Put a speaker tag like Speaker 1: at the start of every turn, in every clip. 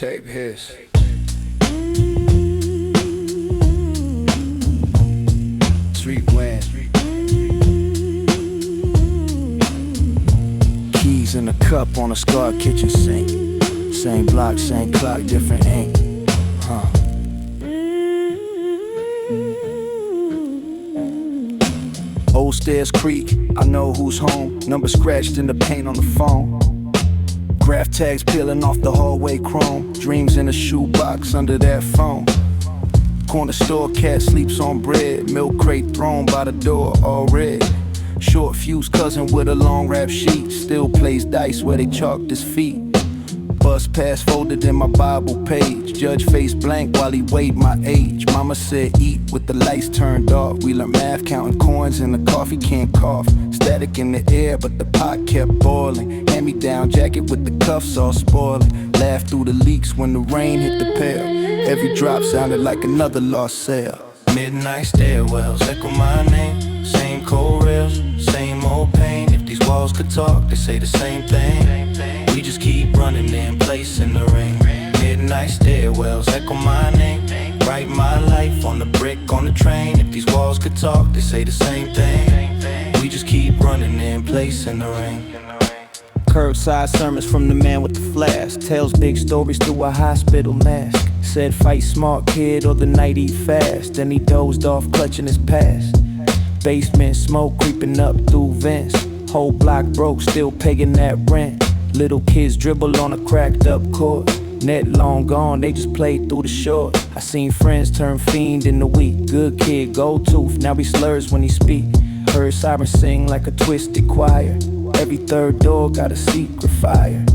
Speaker 1: Tape his. Street wind. Keys in a cup on a scarred kitchen sink. Same block, same clock, different ink. Old stairs creak, I know who's home. Number scratched in the paint on the phone. Graph tags peeling off the hallway chrome. Dreams in a shoebox under that phone. Corner store cat sleeps on bread. Milk crate thrown by the door, all red. Short fuse cousin with a long wrap sheet. Still plays dice where they chalked his feet. Bus pass folded in my Bible page. Judge face blank while he weighed my age. Mama said eat with the lights turned off. We learned math counting coins and the coffee can't cough. Static in the air but the pot kept boiling. Hand-me-down jacket with the cuffs all spoiling. Laughed through the leaks when the rain hit the pail. Every drop sounded like another lost sale. Midnight stairwells echo my name. Same cold rails, same old pain. If these walls could talk, they say the same thing. We just keep running in place in the rain. Midnight stairwells echo my name. Write my life on the brick on the train. If these walls could talk, they say the same thing. We just keep running in place in the rain. Curbside sermons from the man with the flask. Tells big stories through a hospital mask. Said fight smart kid or the night eat fast. Then he dozed off clutching his past. Basement smoke creeping up through vents. Whole block broke still paying that rent. Little kids dribble on a cracked up court. Net long gone, they just played through the short. I seen friends turn fiend in the week. Good kid, gold tooth, now he slurs when he speak. Heard sirens sing like a twisted choir. Every third door got a secret fire.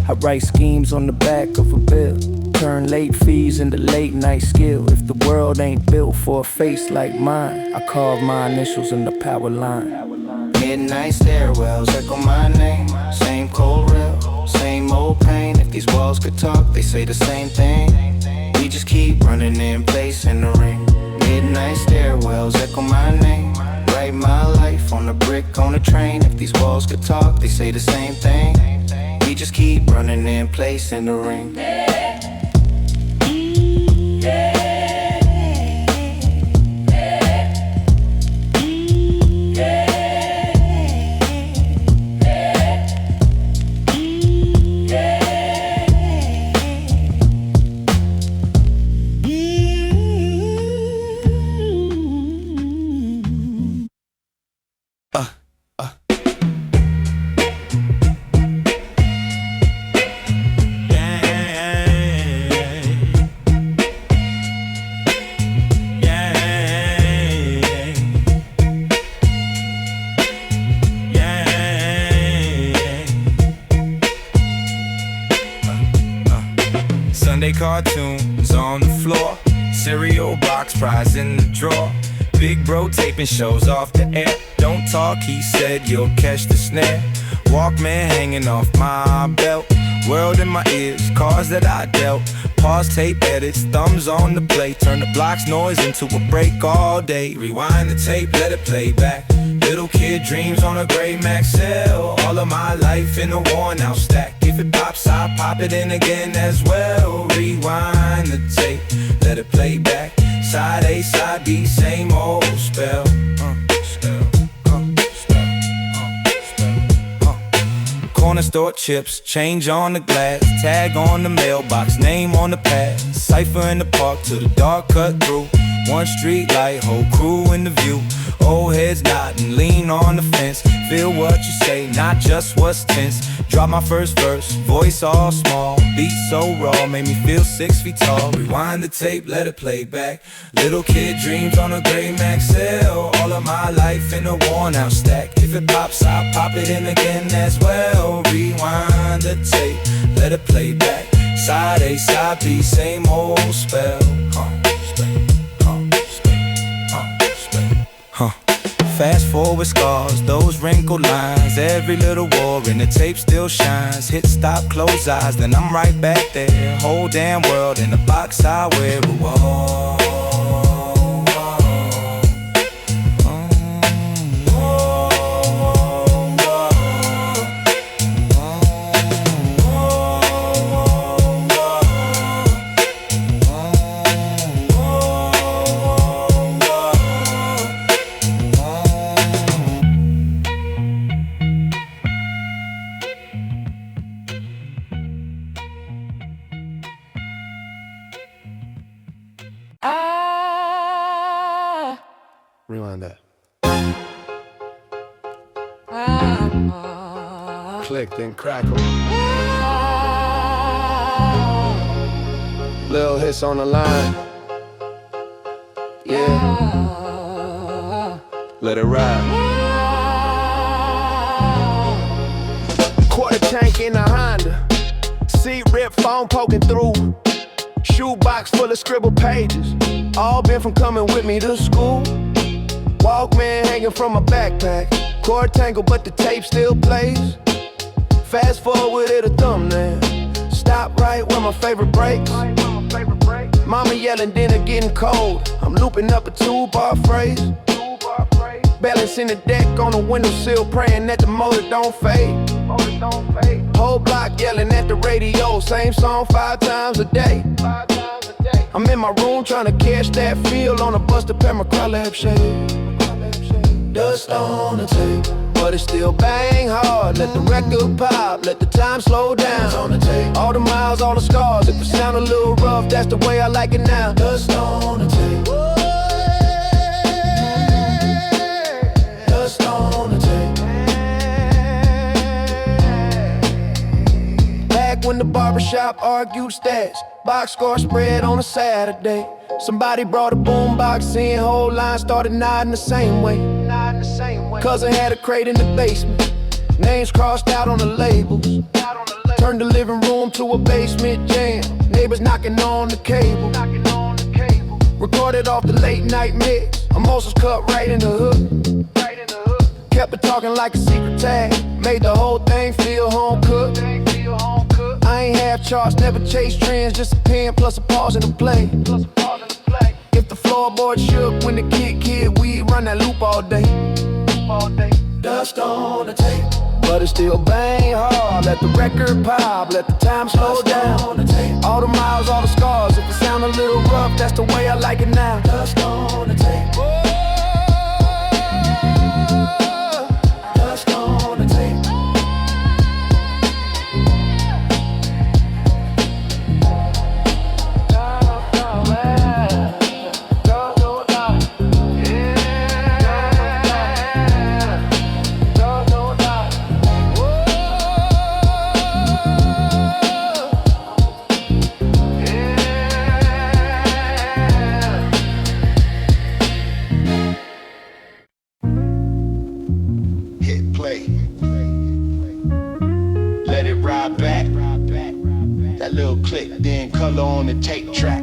Speaker 1: I write schemes on the back of a bill. Turn late fees into late night skill. If the world ain't built for a face like mine, I carve my initials in the power line. Midnight stairwells echo my name. Same cold rail, same old pain. If these walls could talk, they say the same thing. We just keep running in place in the ring. Midnight stairwells echo my name. Write my life on the brick on the train. If these walls could talk, they say the same thing. We just keep running in place in the ring.
Speaker 2: Sunday cartoons on the floor. Cereal box prize in the drawer. Big bro taping shows off the air. Don't talk, he said, you'll catch the snare. Walkman hanging off my belt. World in my ears, cars that I dealt. Pause tape edits, thumbs on the play. Turn the block's noise into a break all day. Rewind the tape, let it play back. Little kid dreams on a gray Maxell. All of my life in a worn out stack. If it pops, I pop it in again as well. Rewind the tape, let it play back. Side A, side B, same old spell. Corner store chips, change on the glass. Tag on the mailbox, name on the pad. Cypher in the park till the dark cut through. One street light, whole crew in the view. Old heads nodding, lean on the fence. Feel what you say, not just what's tense. Drop my first verse, voice all small. Beat so raw, made me feel 6 feet tall. Rewind the tape, let it play back. Little kid dreams on a gray Maxell. All of my life in a worn out stack. If it pops, I'll pop it in again as well. Rewind the tape, let it play back. Side A, side B, same old spell. Fast forward scars, those wrinkled lines. Every little war and the tape still shines. Hit stop, close eyes, then I'm right back there. Whole damn world in the box I wear. Whoa.
Speaker 3: Rewind that. Click, then crackle. Little hits on the line. Yeah. Let it ride. Quarter tank in a Honda. Seat rip, phone poking through. Shoebox full of scribbled pages. All been from coming with me to school. Walkman hanging from my backpack. Cord tangle, but the tape still plays. Fast forward it a thumbnail. Stop right where my favorite breaks. Mama yelling, dinner getting cold. I'm looping up a 2-bar phrase. Balancing the deck on the windowsill, praying that the motor don't fade. Whole block yelling at the radio, same song 5 times a day. I'm in my room trying to catch that feel on a bus to pair my crowd shade. Dust on the tape, but it still bang hard. Let the record pop, let the time slow down. On the tape, all the miles, all the scars. If it sound a little rough, that's the way I like it now. Dust on the tape. Dust on the tape. Back when the barbershop argued stats, box score spread on a Saturday. Somebody brought a boombox in, whole line started nodding the same way. Cousin had a crate in the basement, names crossed out on the labels. Turned the living room to a basement jam, neighbors knocking on the cable. Recorded off the late night mix, Mimosas cut right in the hook. Kept it talking like a secret tag, made the whole thing feel home cooked. I ain't have charts, never chase trends, just a pen plus a pause and a play. If the floorboard shook when the kid we'd run that loop all day. Dust on the tape, but it still bang hard. Let the record pop, let the time slow down. All the miles, all the scars. If it sound a little rough, that's the way I like it now. Dust on the tape. Dust on the tape. Click, then color on the tape track.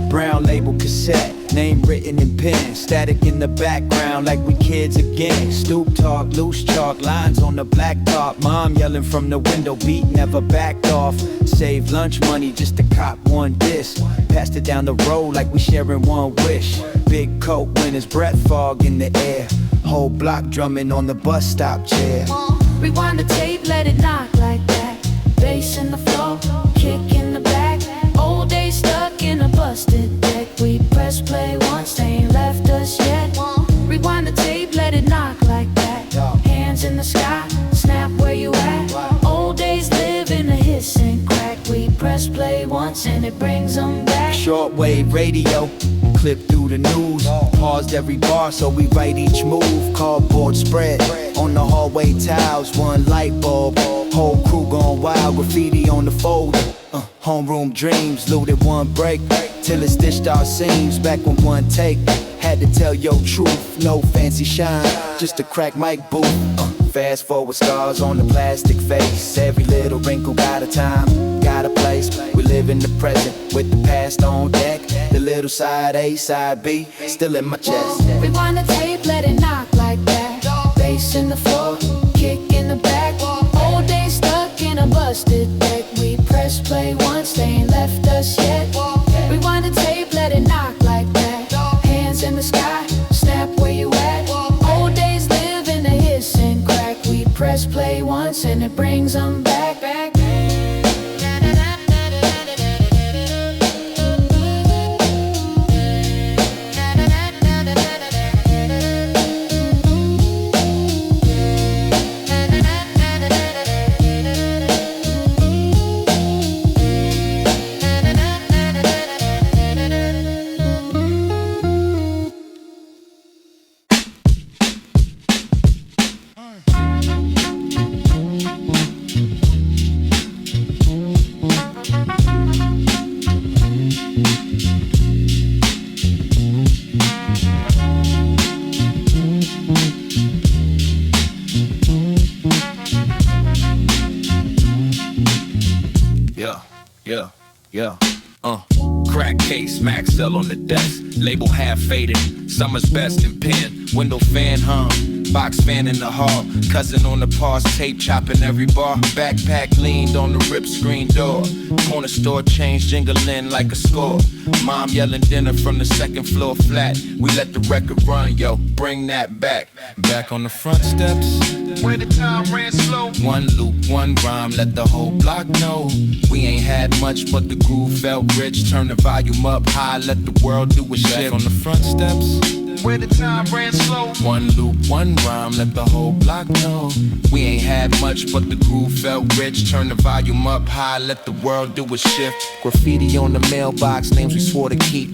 Speaker 2: Brown label cassette, name written in pen. Static in the background like we kids again. Stoop talk, loose chalk, lines on the blacktop. Mom yelling from the window, beat never backed off. Save lunch money just to cop one disc. Passed it down the road like we sharing one wish. Big coat when there's breath fog in the air. Whole block drumming on the bus stop chair.
Speaker 4: Rewind the tape, let it knock like that. Bass in the floor, kick in the back. Old days stuck in a busted deck. We press play once, they ain't left us yet. Rewind the tape, let it knock like that. Hands in the sky, snap where you at. Old days live in a hiss and crack. We press play once and it brings them back.
Speaker 2: Shortwave radio, clip through the news. Paused every bar so we write each move. Cardboard spread on the hallway tiles. One light bulb, whole crew gone wild. Graffiti on the folder. Homeroom dreams, looted one break till it stitched our seams. Back when one take had to tell your truth. No fancy shine, just a crack mic booth. Fast forward scars on the plastic face. Every little wrinkle got a time, got a place. We live in the present with the past on deck. The little side A, side B, still in my chest.
Speaker 4: Rewind the tape, let it knock like that. Bass in the floor, kick in the back. Old days stuck in a busted deck. We press play once, they ain't left us yet. Rewind the tape, let it knock like that. Hands in the sky, snap where you at. Old days live in a hiss and crack. We press play once and it brings them back.
Speaker 2: Yeah. Crack case, Max L on the desk. Label half faded, summer's best in pen. Window fan hum, box fan in the hall. Cousin on the pause tape, chopping every bar. Backpack leaned on the rip screen door. Corner store change jingling like a score. Mom yelling dinner from the second floor flat. We let the record run, yo, bring that back. Back on the front steps,
Speaker 3: Where the time ran slow.
Speaker 2: one loop, one rhyme, let the whole block know. We ain't had much, but the groove felt rich. Turn the volume up high, let the world do a shit. Back on the front steps,
Speaker 3: Where the time ran slow.
Speaker 2: one loop, one rhyme, let the whole block know. We ain't had much, but the groove felt rich. Turn the volume up high, let the world do a shift. Graffiti on the mailbox, names we swore to keep.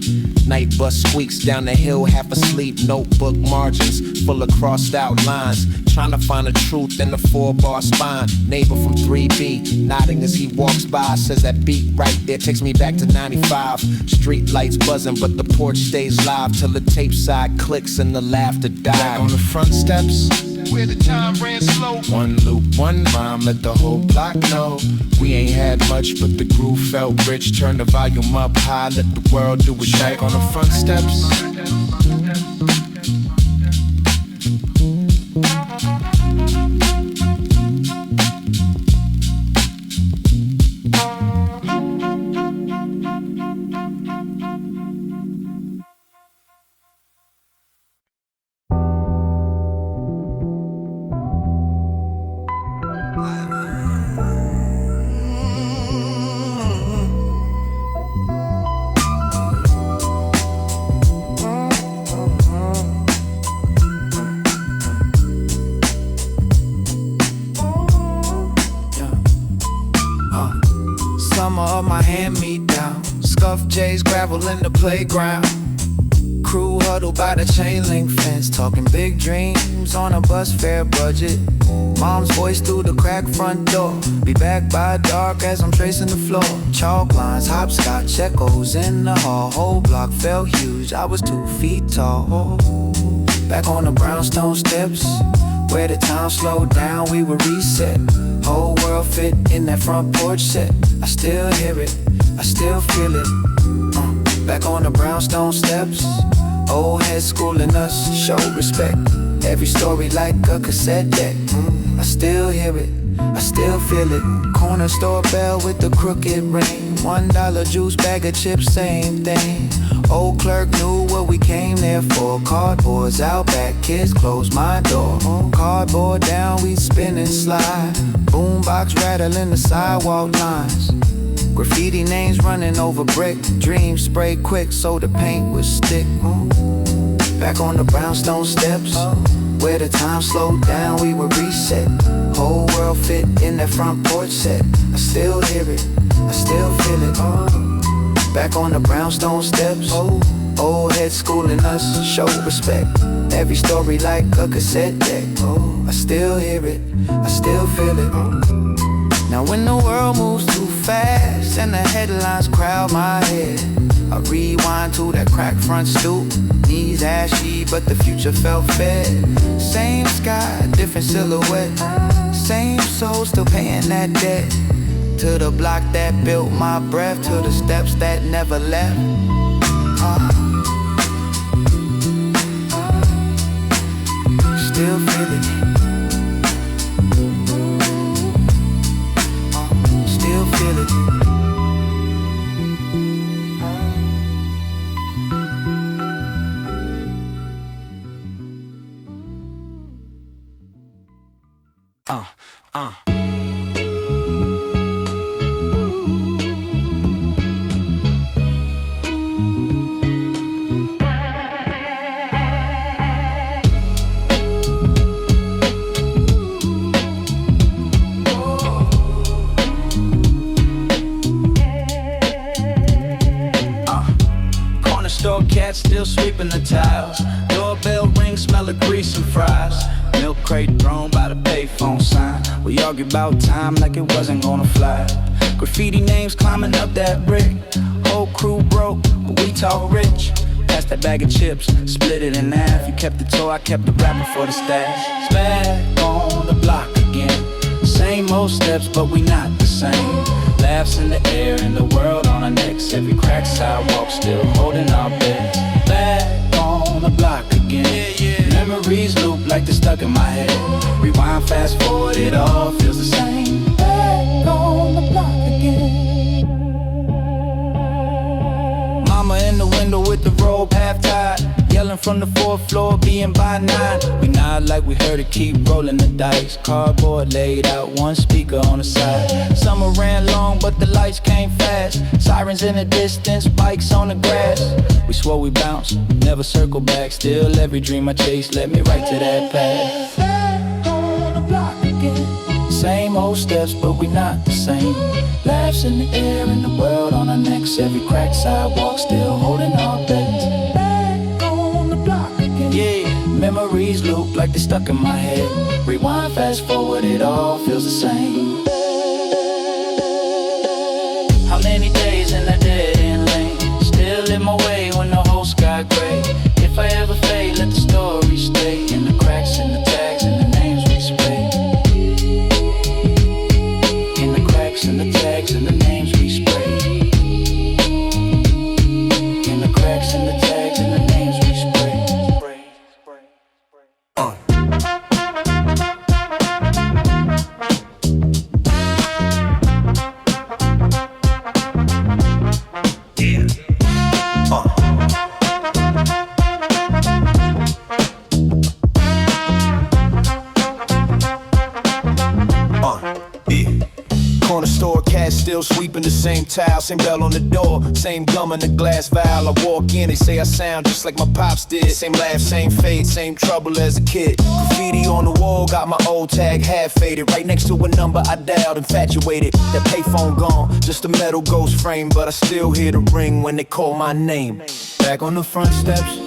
Speaker 2: Night bus squeaks down the hill, half asleep. Notebook margins full of crossed out lines. Trying to find the truth in the 4-bar spine. Neighbor from 3B, nodding as he walks by. Says that beat right there takes me back to 95. Street lights buzzing, but the porch stays live till the tape side clicks and the laughter dies. Back on the front steps,
Speaker 3: Where the time ran slow.
Speaker 2: one loop, one rhyme, let the whole block know. We ain't had much, but the groove felt rich. Turn the volume up high, let the world do a shake on the front steps.
Speaker 3: Summer of my hand-me-down. Scuff J's, gravel in the playground. Crew huddled by the chain link fence, talking big dreams on a bus fare budget. Mom's voice through the cracked front door. Be back by dark as I'm tracing the floor. Chalk lines, hopscotch echoes in the hall. Whole block felt huge, I was 2 feet tall. Back on the brownstone steps, where the town slowed down, we were reset. Whole world fit in that front porch set. I still hear it, I still feel it. Back on the brownstone steps, old heads schooling us, show respect. Every story like a cassette deck. I still hear it, I still feel it. Corner store bell with the crooked ring. $1 juice, bag of chips, same thing. Old clerk knew what we came there for. Cardboards out back, kids closed my door. Cardboard down, we spin and slide. Boombox rattling the sidewalk lines. Graffiti names running over brick. Dreams sprayed quick so the paint would stick. Back on the brownstone steps, where the time slowed down, we would reset. Whole world fit in that front porch set. I still hear it, I still feel it. Back on the brownstone steps, old heads schooling us, show respect. Every story like a cassette deck. I still hear it, I still feel it. Now when the world moves too fast and the headlines crowd my head, I rewind to that cracked front stoop. Knees ashy, but the future felt fed. Same sky, different silhouette. Same soul, still paying that debt. To the block that built my breath, to the steps that never left. Still feel it. Still feel it.
Speaker 5: Store cat still sweeping the tiles. Doorbell ring, smell of grease and fries. Milk crate thrown by the payphone sign. We argue about time like it wasn't gonna fly. Graffiti names climbing up that brick. Whole crew broke, but we talk rich. Pass that bag of chips, split it in half. You kept the toy, I kept the wrapper for the stash. Back on the block again. Same old steps, but we not the same. Laughs in the air and the world on a sidewalk, still holding our bed. Back on the block again. Memories loop like they're stuck in my head. Rewind, fast forward, it all feels the same. Back on the block again. Mama in the window with the robe half tied, yelling from the fourth floor, being by 9. We nod like we heard it, keep rolling the dice. Cardboard laid out, one speaker on the side. Summer ran long, but the lights came fast. Sirens in the distance, bikes on the grass. We swore we bounced, never circle back. Still every dream I chased led me right to that path. Back on the block again. Same old steps, but we not the same. Laughs in the air and the world on our necks. Every cracked sidewalk, still holding our beds. Back on the block again. Yeah, memories loop like they're stuck in my head. Rewind, fast forward, it all feels the same. How many days in a dead-end lane? Still in my way when the whole sky gray. If I ever fade, let the story stay. In the cracks, in the tags, and the names we spray. In the cracks, and the tags, and the names we spray. In the cracks, and the tags, and the names we spray.
Speaker 1: Corner store cat still sweeping the same tile, same bell on the door, same gum in the glass vial. I walk in, they say I sound just like my pops did. Same laugh, same fade, same trouble as a kid. Graffiti on the wall, got my old tag half faded. Right next to a number I dialed, infatuated. That payphone gone, just a metal ghost frame, but I still hear the ring when they call my name. Back on the front steps,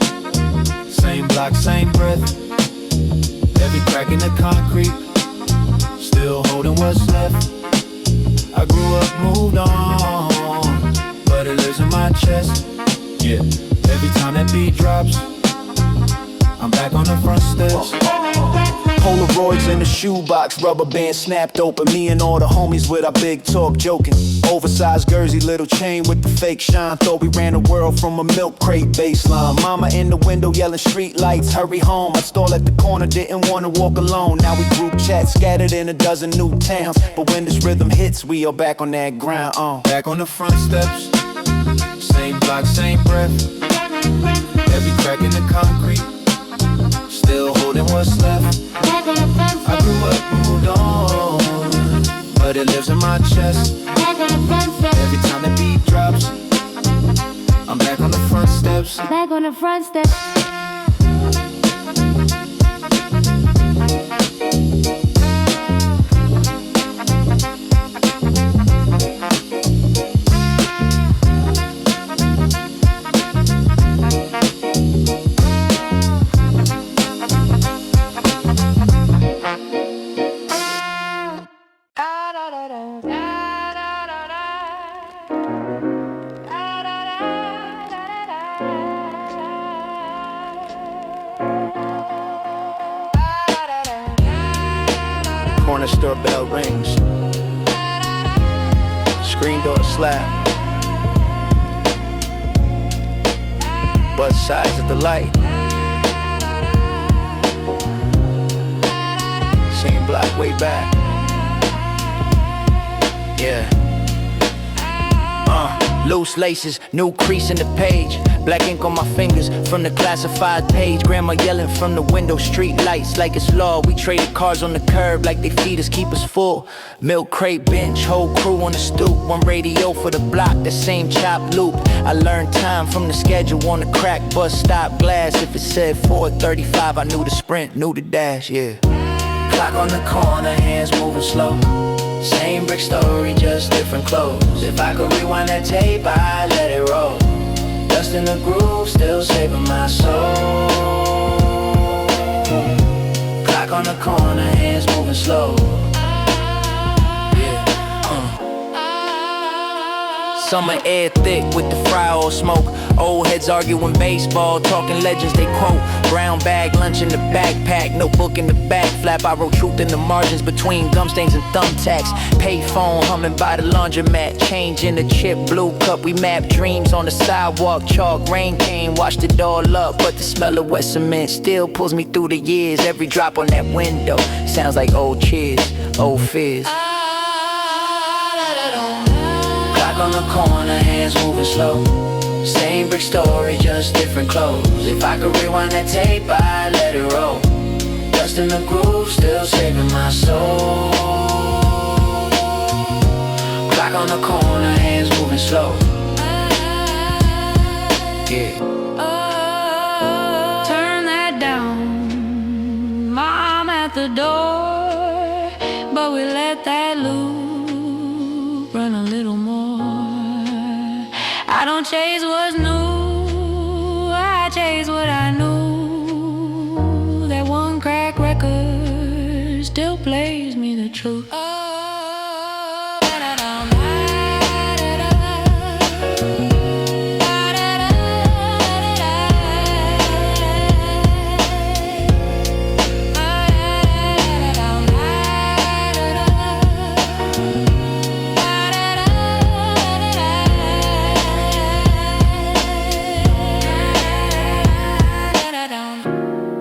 Speaker 1: same block, same breath. Every crack in the concrete, still holding what's left. I grew up, moved on, but it lives in my chest. Yeah, every time that beat drops, I'm back on the front steps. Polaroids in the shoebox, rubber band snapped open. Me and all the homies with our big talk joking. Oversized jersey, little chain with the fake shine. Thought we ran the world from a milk crate baseline. Mama in the window yelling street lights, hurry home. I stall at the corner, didn't wanna walk alone. Now we group chat scattered in a dozen new towns. But when this rhythm hits, we are back on that ground. Back on the front steps, same block, same breath. Every crack in the concrete, still holding what's left. I grew up, moved on, but it lives in my chest. Every time the beat drops, I'm back on the front steps.
Speaker 4: Back on the front steps.
Speaker 1: Corner store bell rings, screen door slap, both sides of the light. Same block way back. Yeah. Loose laces, new crease in the page. Black ink on my fingers from the classified page. Grandma yelling from the window, street lights like it's law. We traded cars on the curb like they feed us, keep us full. Milk crate bench, whole crew on the stoop. One radio for the block, the same chop loop. I learned time from the schedule on the crack bus stop glass. If it said 4:35, I knew the sprint, knew the dash, yeah. Clock on the corner, hands moving slow. Same brick story, just different clothes. If I could rewind that tape, I'd let it roll. Dust in the groove, still saving my soul. Clock on the corner, hands moving slow. Yeah,
Speaker 5: summer air thick with the fry oil smoke. Old heads arguing baseball, talking legends they quote. Brown bag, lunch in the backpack, notebook in the back flap. I wrote truth in the margins between gum stains and thumbtacks. Payphone humming by the laundromat, change in the chip blue cup. We map dreams on the sidewalk, chalk. Rain came, washed it all up, but the smell of wet cement still pulls me through the years. Every drop on that window sounds like old cheers, old fears. Clock on the corner, hands moving slow. Same brick story, just different clothes. If I could rewind that tape, I'd let it roll. Dust in the groove, still saving my soul. Clock on the corner, hands moving slow. Yeah.
Speaker 4: Turn that down, Mom at the door, but we let that loop run a little more. I don't chase what's new, I chase what I knew. That one crack record still plays me the truth.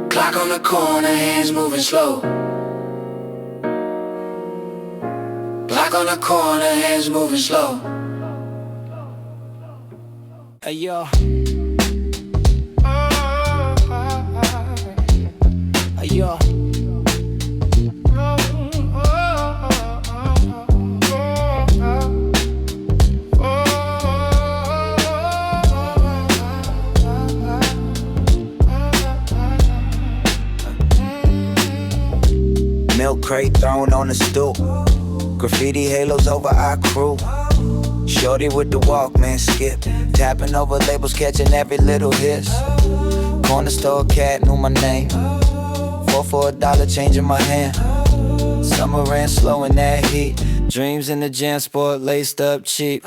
Speaker 5: Clock on the corner, hands moving slow. Clock on the corner, hands moving slow. Hey yo. Hey yo. Milk crate thrown on the stoop. Graffiti halos over our crew. Shorty with the Walkman skip. Tapping over labels, catching every little hiss. Corner store cat knew my name. 4 for $1, change in my hand. Summer ran slow in that heat. Dreams in the jam sport, laced up cheap.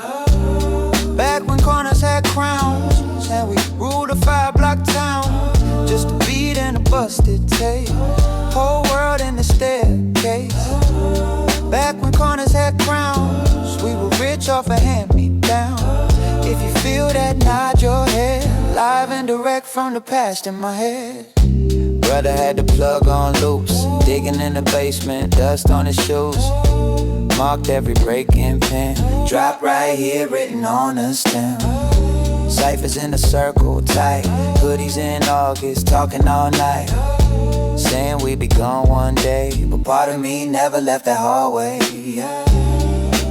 Speaker 5: Back when corners had crowns, and we ruled a 5-block town. Just a beat and a busted tape. Whole world in the staircase. Back when corners had crowns, we were rich off a hand-me-down. If you feel that, nod your head. Live and direct from the past in my head. Brother had the plug on loose, digging in the basement, dust on his shoes. Marked every break in pen. Drop right here, written on the stem. Ciphers in a circle, tight. Hoodies in August, talking all night. Saying we'd be gone one day, but part of me never left that hallway.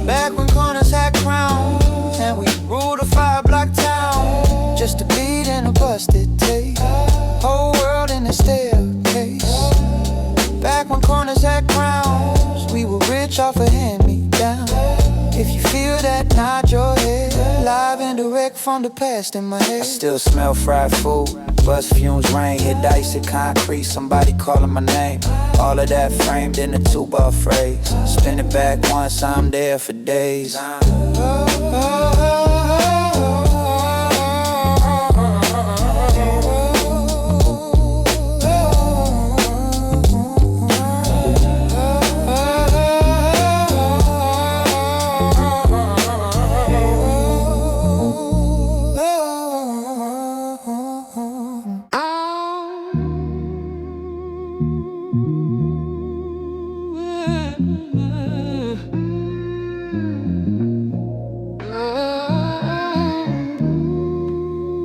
Speaker 5: Back when corners had crowns, and we ruled a 5-block town. Just a beat and a busted tape. Whole world in the staircase. Back when corners had crowns, we were rich off a hand-me-down. If you feel that, nod your head. Live and direct from the past in my head. I still smell fried food. Bus fumes, rain, hit icy concrete. Somebody calling my name. All of that framed in a 2-bar phrase. Spin it back once, I'm there for days.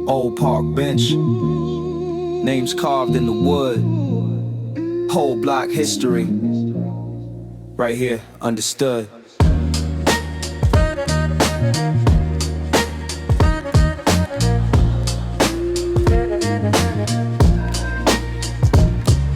Speaker 2: Old park bench, names carved in the wood. Whole block history, right here, understood.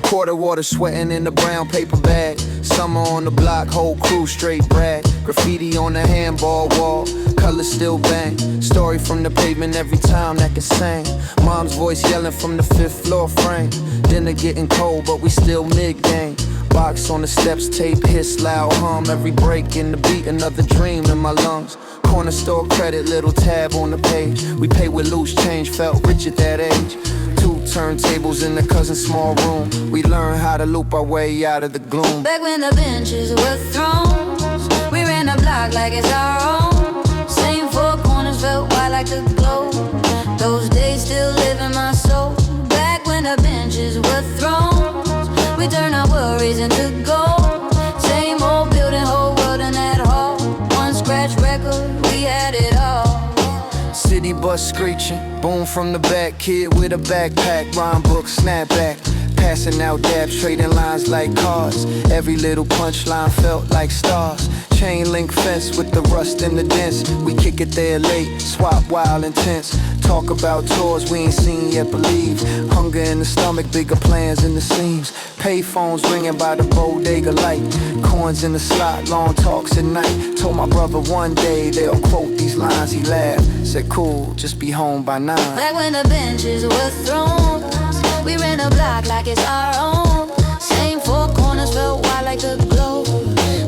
Speaker 2: Quarter water sweating in the brown paper bag. Summer on the block, whole crew straight brag. Graffiti on the handball wall, colors still bang. Story from the pavement every time that can sing. Mom's voice yelling from the 5th floor frame. Dinner getting cold, but we still mid-game. Box on the steps, tape hits, loud hum. Every break in the beat, another dream in my lungs.
Speaker 3: Corner store credit, little tab on the page. We pay with loose change, felt rich at that age. Two turntables in the cousin's small room. We learned how to loop our way out of the gloom.
Speaker 4: Back when the benches were thrones, we ran the block like it's our own. Same four corners felt white like the glow. Those days still live in my soul. Back when the benches were thrones, we turned our worries into gold. Same old building, whole world in that hall. One scratch record, we had it all.
Speaker 3: City bus screeching, boom from the back. Kid with a backpack, rhyme book, snapback. Passing out dabs, trading lines like cars. Every little punchline felt like stars. Chain link fence with the rust and the dents. We kick it there late, swap wild intense. Talk about tours we ain't seen yet, believe. Hunger in the stomach, bigger plans in the seams. Pay phones ringing by the bodega light. Coins in the slot, long talks at night. Told my brother one day they'll quote these lines, he laughed. Said cool, just be home by 9.
Speaker 4: Back when the benches were thrones, we ran the block like it's our own. Same four corners felt white like the glow.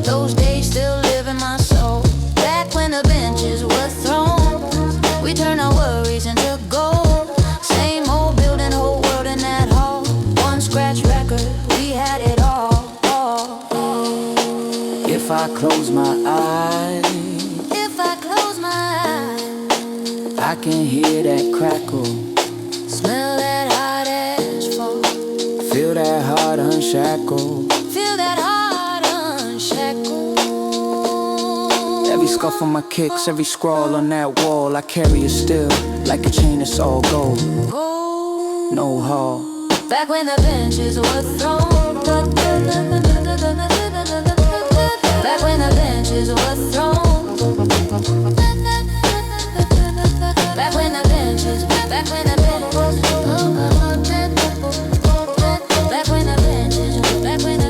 Speaker 4: Those days still live in my soul. Back when the benches were thrones, we turned our worries into gold. Same old building, whole world in that hall. One scratch record, we had it all.
Speaker 5: If I close my eyes,
Speaker 4: If I close my eyes,
Speaker 5: I can hear that crackle.
Speaker 4: smell that hot asphalt,
Speaker 5: Feel that heart unshackled.
Speaker 4: feel that heart unshackled.
Speaker 5: Every scuff on my kicks, every scrawl on that wall, I carry it still, like a chain that's all gold.
Speaker 4: Gold.
Speaker 5: No haul.
Speaker 4: Back when the benches were thrown. Back when the benches were thrown. Back when the benches, back when the benches. Back when the benches, back when the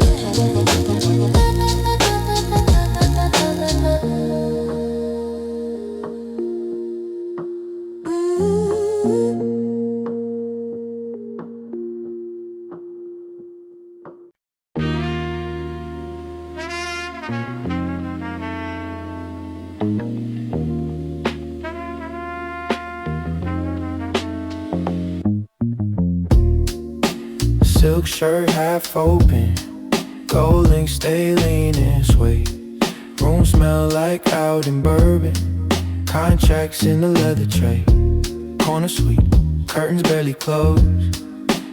Speaker 3: Silk shirt half open, gold link stay leaning, sway. Room smell like out in bourbon. Contracts in the leather tray. Corner suite, curtains barely closed.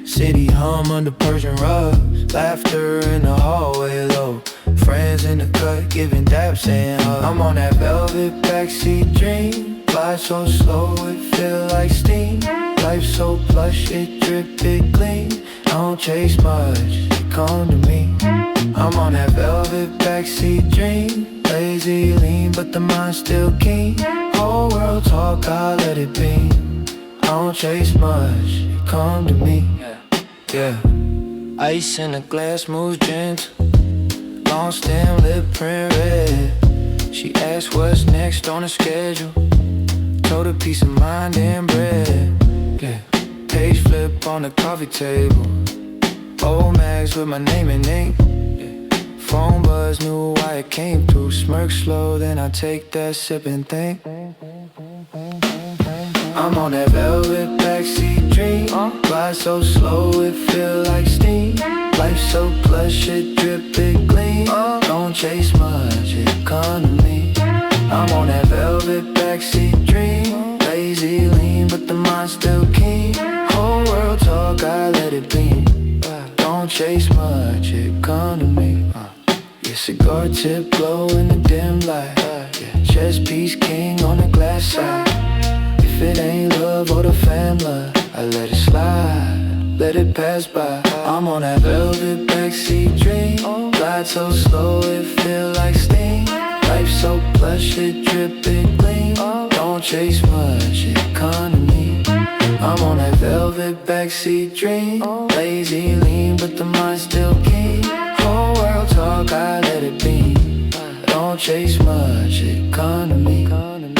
Speaker 3: City hum under Persian rugs. Laughter in the hallway low. Friends in the cut giving daps saying hugs. I'm on that velvet backseat dream. Fly so slow it feel like steam. Life so plush it drip it clean. I don't chase much, it come to me. I'm on that velvet backseat dream. Lazy lean but the mind still keen. Whole world talk, I let it be. I don't chase much, it come to me. Yeah. Ice in a glass moves gentle. Long stem lip print red. She asked what's next on the schedule. Told her peace of mind and bread. Yeah. Page flip on the coffee table. Old mags with my name and ink. Yeah. Phone buzz knew why it came through. Smirk slow, then I take that sip and think. I'm on that velvet backseat dream. Ride so slow it feel like steam. Life so plush it drip it clean. Don't chase much, it come to me. I'm on that velvet backseat dream. Lazy lean but the mind still keen. Whole world talk, I let it be. Don't chase much, it come to me. Yeah, cigar tip glow in the dim light. Yeah, chess piece king on the glass side. If it ain't love or the fam love, I let it slide, let it pass by. I'm on that velvet backseat dream. Glide so slow it feel like steam. Life so plush it drip it clean. Don't chase much, it come to me. I'm on that velvet backseat dream. Lazy lean but the mind still keen. Whole world talk, I let it be. Don't chase much, it come to me. Come to me.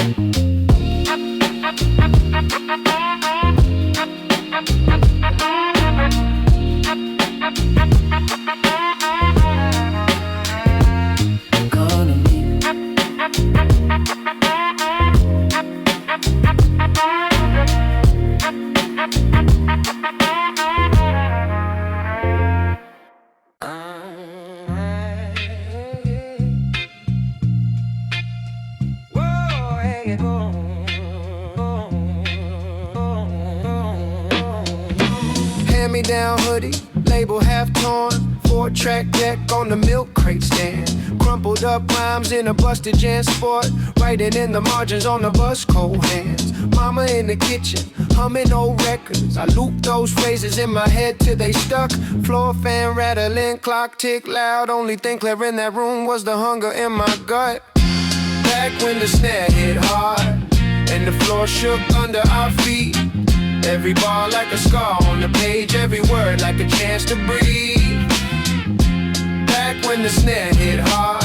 Speaker 3: hand-me-down hoodie, label half torn, 4-track deck on the milk crate stand. Crumpled up rhymes in a busted Jan Sport, writing in the margins on the bus, cold hands. Mama in the kitchen, humming old records. I loop those phrases in my head till they stuck. Floor fan rattling, clock tick loud. Only thing clear in that room was the hunger in my gut. Back when the snare hit hard and the floor shook under our feet. Every bar like a scar on the page, every word like a chance to breathe. Back when the snare hit hard,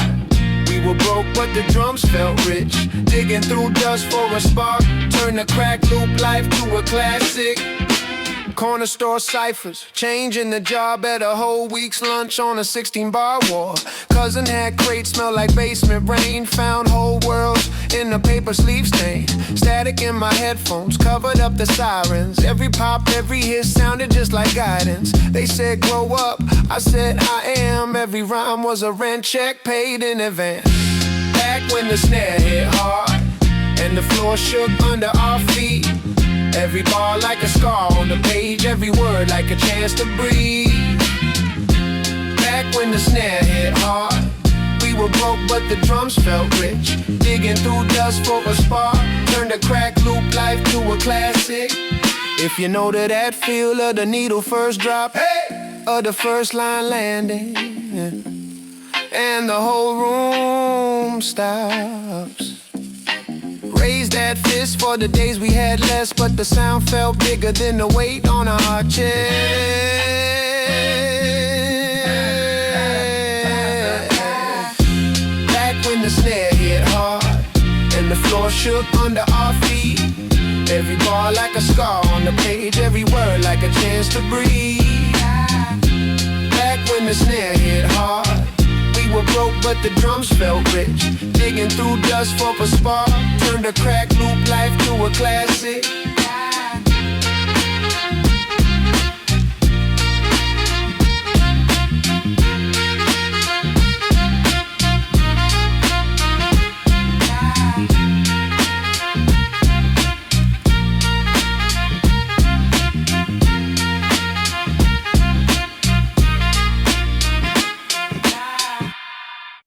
Speaker 3: we were broke but the drums felt rich. Digging through dust for a spark, turn the crack loop life to a classic. Corner store ciphers, changing the job at a whole week's lunch on a 16-bar war. Cousin had crates, smell like basement rain. Found whole worlds in a paper sleeve stain. Static in my headphones, covered up the sirens. Every pop, every hit sounded just like guidance. They said grow up, I said I am. Every rhyme was a rent check paid in advance. Back when the snare hit hard and the floor shook under our feet. Every bar like a scar on the page, every word like a chance to breathe. Back when the snare hit hard, we were broke but the drums felt rich. Digging through dust for a spark, turned the crack loop life to a classic. If you know that feel of the needle first drop, hey, of the first line landing, and the whole room stops. Raise that fist for the days we had less, but the sound felt bigger than the weight on our chest. Back when the snare hit hard and the floor shook under our feet. Every bar like a scar on the page, every word like a chance to breathe. Back when the snare hit hard, we were broke but the drums felt rich. Digging through dust for a spark, turned a crack loop life to a classic.